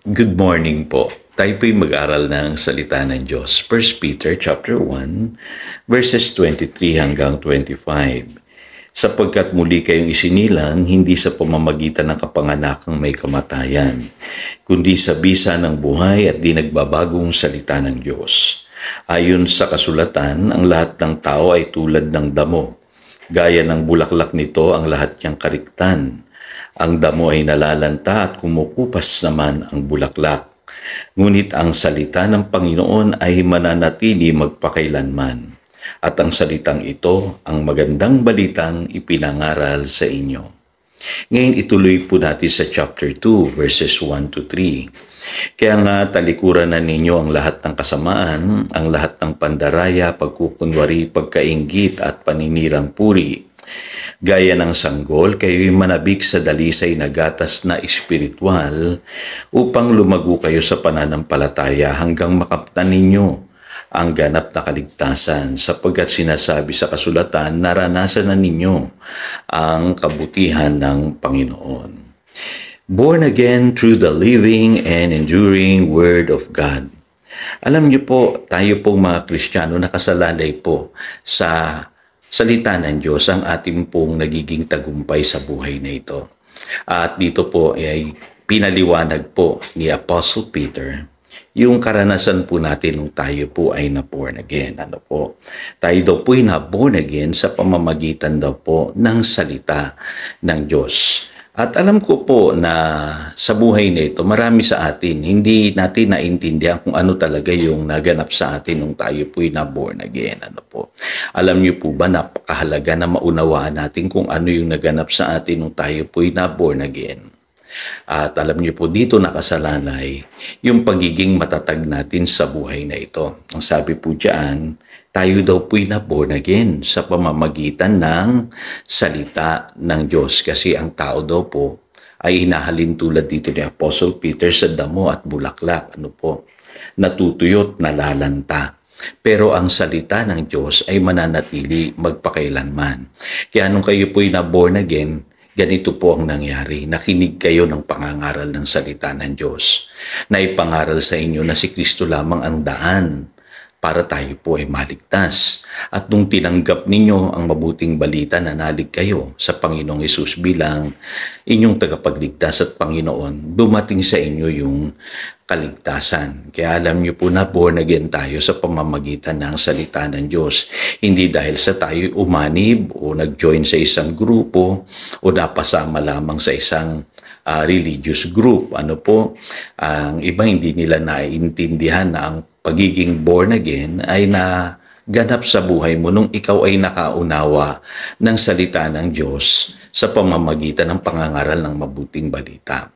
Good morning po. Tayo po'y mag-aral ng salita ng Diyos. 1 Peter chapter 1, verses 23 hanggang 25. Sapagkat muli kayong isinilang, hindi sa pamamagitan ng kapanganakang may kamatayan, kundi sa bisa ng buhay at di nagbabagong salita ng Diyos. Ayon sa kasulatan, ang lahat ng tao ay tulad ng damo. Gaya ng bulaklak nito ang lahat niyang kariktan. Ang damo ay nalalanta at kumukupas naman ang bulaklak. Ngunit ang salita ng Panginoon ay mananatili magpakailanman. At ang salitang ito, ang magandang balitang ipinangaral sa inyo. Ngayon ituloy po natin sa chapter 2, verses 1 to 3. Kaya nga talikuran na ninyo ang lahat ng kasamaan, ang lahat ng pandaraya, pagkukunwari, pagkainggit at paninirang puri. Gaya ng sanggol, kayo'y manabik sa dalisay na gatas na espiritual upang lumago kayo sa pananampalataya hanggang makamtan ninyo ang ganap na kaligtasan, sapagkat sinasabi sa kasulatan, naranasan na ninyo ang kabutihan ng Panginoon. Born again through the living and enduring Word of God. Alam niyo po, tayo pong mga Kristiyano nakasalalay po sa salita ng Diyos ang ating pong nagiging tagumpay sa buhay na ito. At dito po ay pinaliwanag po ni Apostle Peter yung karanasan po natin nung tayo po ay na-born again. Ano po? Tayo daw po ay na-born again sa pamamagitan daw po ng salita ng Diyos. At alam ko po na sa buhay na ito, marami sa atin, hindi natin naintindihan kung ano talaga yung naganap sa atin nung tayo po'y na-born again. Ano po? Alam niyo po ba, napakahalaga na maunawaan natin kung ano yung naganap sa atin nung tayo po'y na-born again. At alam niyo po, dito nakasalalay yung pagiging matatag natin sa buhay na ito. Ang sabi po diyan, tayo daw po'y na-born again sa pamamagitan ng salita ng Diyos. Kasi ang tao daw po ay hinahalin tulad dito ni Apostle Peter sa damo at bulaklak. Ano po? Natutuyot, nalalanta. Pero ang salita ng Diyos ay mananatili magpakailanman. Kaya nung kayo po'y na-born again, ganito po ang nangyari. Nakinig kayo ng pangangaral ng salita ng Diyos. Naipangaral sa inyo na si Kristo lamang ang daan para tayo po ay maligtas. At nung tinanggap ninyo ang mabuting balita na nalig kayo sa Panginoong Hesus bilang inyong tagapagligtas at Panginoon, dumating sa inyo yung kaligtasan. Kaya alam niyo po na born again tayo sa pamamagitan ng salita ng Diyos. Hindi dahil sa tayo umanib o nag-join sa isang grupo o napasama lamang sa isang religious group. Ano po? Ang iba hindi nila naiintindihan na ang pagiging born again ay naganap sa buhay mo nung ikaw ay nakaunawa ng salita ng Diyos sa pamamagitan ng pangangaral ng mabuting balita.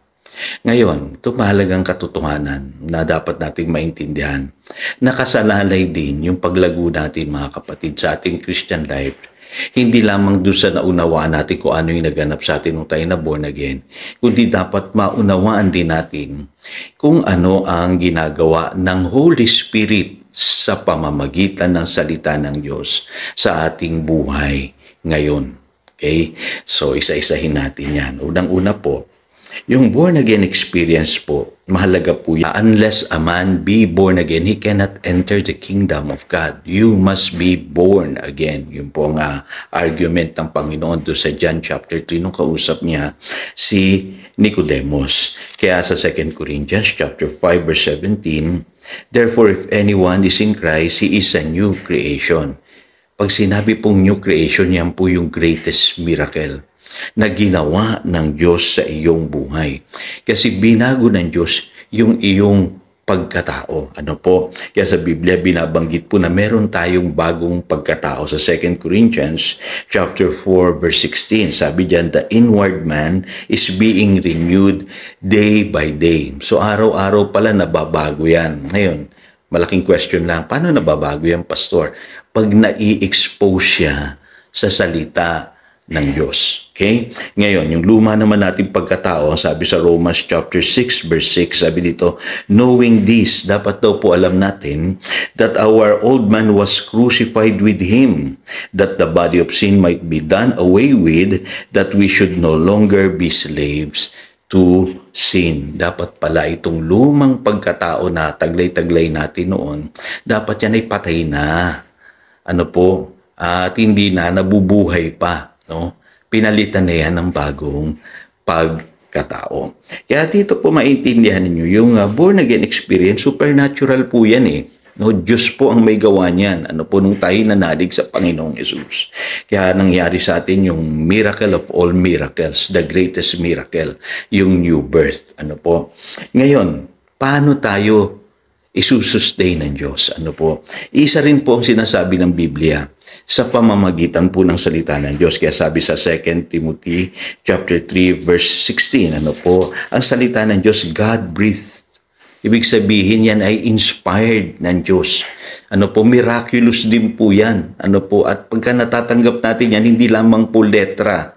Ngayon, ito mahalagang katotohanan na dapat nating maintindihan. Nakasalalay din yung paglago natin mga kapatid sa ating Christian life. Hindi lamang doon sa naunawaan natin kung ano yung naganap sa atin nung tayo na born again, kundi dapat maunawaan din natin kung ano ang ginagawa ng Holy Spirit sa pamamagitan ng salita ng Diyos sa ating buhay ngayon. Okay? So, isa-isahin natin yan. Unang-una po, yung born again experience po, mahalaga po yan. Unless a man be born again, he cannot enter the kingdom of God. You must be born again. Yun po ang argument ng Panginoon doon sa John chapter 3 nung kausap niya si Nicodemus. Kaya sa 2 Corinthians chapter 5 verse 17, therefore if anyone is in Christ, he is a new creation. Pag sinabi pong new creation, yan po yung greatest miracle na ginawa ng Diyos sa iyong buhay. Kasi binago ng Diyos yung iyong pagkatao. Ano po? Kaya sa Biblia binabanggit po na meron tayong bagong pagkatao sa 2 Corinthians chapter 4 verse 16. Sabi diyan, the inward man is being renewed day by day. So araw-araw pala nababago yan. Ngayon, malaking question lang, paano nababago yan, Pastor? Pag nai-expose siya sa salita ng Diyos. Okay? Ngayon, yung luma naman natin pagkatao, sabi sa Romans chapter 6 verse 6, sabi dito, knowing this, dapat daw po alam natin that our old man was crucified with him, that the body of sin might be done away with, that we should no longer be slaves to sin. Dapat pala itong lumang pagkatao na taglay-taglay natin noon, dapat yan ay patay na. At hindi na nabubuhay pa. No? Pinalitan na yan ng bagong pagkatao. Kaya dito po maintindihan ninyo, yung born again experience, supernatural po yan eh. No, Diyos po ang may gawa niyan. Nung tayo nanalig sa Panginoong Yesus. Kaya nangyari sa atin yung miracle of all miracles, the greatest miracle, yung new birth. Ngayon, paano tayo isusustain ng Diyos? Isa rin po ang sinasabi ng Biblia sa pamamagitan po ng salita ng Diyos. Kaya sabi sa 2 Timothy chapter 3 verse 16, ang salita ng Diyos, God-breathed. Ibig sabihin yan ay inspired ng Diyos. Miraculous din po yan. At pagka natatanggap natin yan, hindi lamang po letra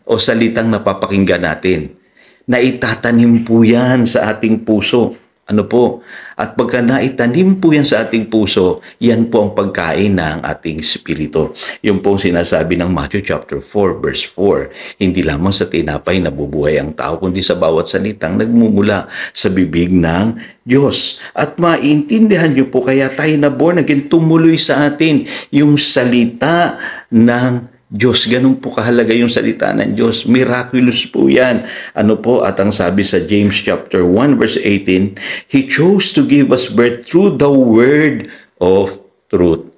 o salitang napapakinggan natin. Naitatanim po yan sa ating puso. At pagka naitanim po yan sa ating puso, yan po ang pagkain ng ating spirito. Yung po ang sinasabi ng Matthew chapter 4 verse 4. Hindi lamang sa tinapay nabubuhay ang tao, kundi sa bawat salitang nagmumula sa bibig ng Diyos. At maintindihan niyo po, kaya tayo na born again, tumuloy sa atin yung salita ng Diyos. Ganun po kahalaga yung salita ng Diyos. Miraculous po yan. At ang sabi sa James chapter 1 verse 18, He chose to give us birth through the word of truth.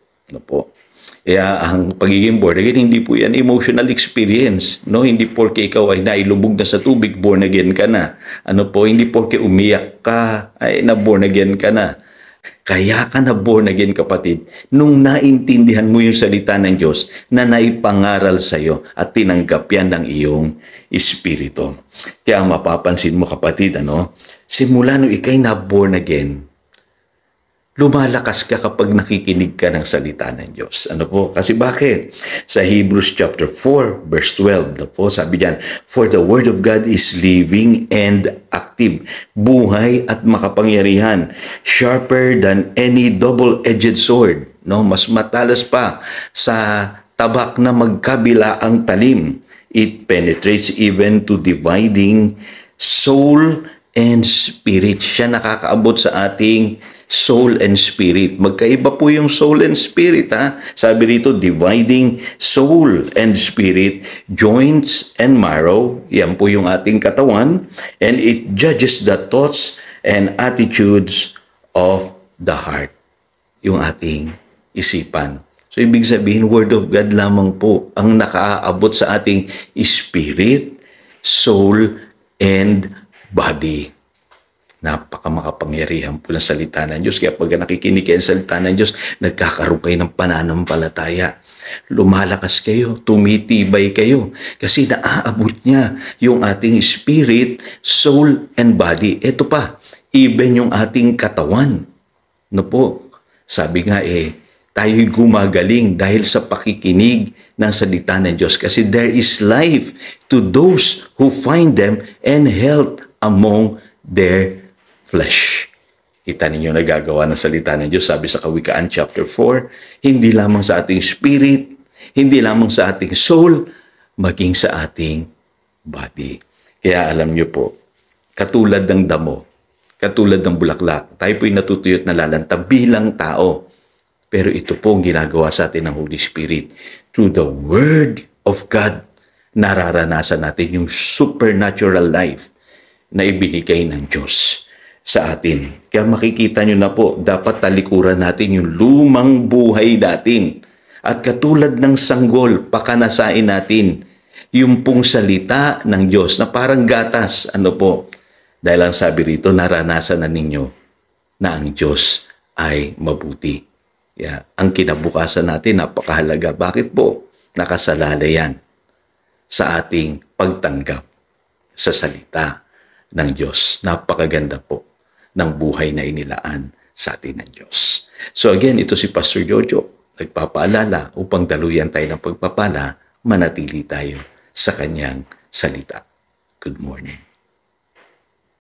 Kaya ang pagiging born again, hindi po yan emotional experience. Hindi porke ikaw ay nailubog na sa tubig, born again ka na. Hindi porke umiyak ka, ay na born again ka na. Kaya ka na born again, kapatid, nung naintindihan mo yung salita ng Diyos na naipangaral sa iyo at tinanggap yan ng iyong espiritu. Kaya mapapansin mo, kapatid, simula nung ikay na born again, lumalakas ka kapag nakikinig ka ng salita ng Diyos. Kasi bakit? Sa Hebrews chapter 4 verse 12, sabi diyan, For the word of God is living and active, buhay at makapangyarihan, sharper than any double-edged sword. Mas matalas pa sa tabak na magkabila ang talim. It penetrates even to dividing soul and spirit. Siya nakakaabot sa ating soul and spirit. Magkaiba po yung soul and spirit, ha? Sabi rito, dividing soul and spirit, joints and marrow, yan po yung ating katawan, and it judges the thoughts and attitudes of the heart. Yung ating isipan. So, ibig sabihin, Word of God lamang po ang nakaaabot sa ating spirit, soul, and body. Napakamakapangyarihan po ng salita ng Diyos. Kaya pag nakikinig kayo ng salita ng Diyos, nagkakaroon kayo ng pananampalataya. Lumalakas kayo, tumitibay kayo. Kasi naaabot niya yung ating spirit, soul, and body. Ito pa, even yung ating katawan. Sabi nga tayo'y gumagaling dahil sa pakikinig ng salita ng Diyos. Kasi there is life to those who find them and health among their flesh. Kita ninyo nagagawa ng salita ng Diyos. Sabi sa Kawikaan chapter 4, hindi lamang sa ating spirit, hindi lamang sa ating soul, maging sa ating body. Kaya alam niyo po, katulad ng damo, katulad ng bulaklak, tayo po'y natutuyot na lalanta bilang tao. Pero ito po ang ginagawa sa atin ng Holy Spirit. Through the Word of God, nararanasan natin yung supernatural life na ibinigay ng Diyos sa atin. Kaya makikita nyo na po, dapat talikuran natin yung lumang buhay natin. At katulad ng sanggol, pakanasain natin yung pong salita ng Diyos na parang gatas. Dahil ang sabi rito, naranasan na ninyo na ang Diyos ay mabuti. Ang kinabukasan natin, napakahalaga. Bakit po? Nakasalalay yan sa ating pagtanggap sa salita ng Diyos. Napakaganda po ng buhay na inilaan sa atin ng Diyos. So again, ito si Pastor Jojo, nagpapaalala upang daluyan tayo ng pagpapala, manatili tayo sa kanyang salita. Good morning.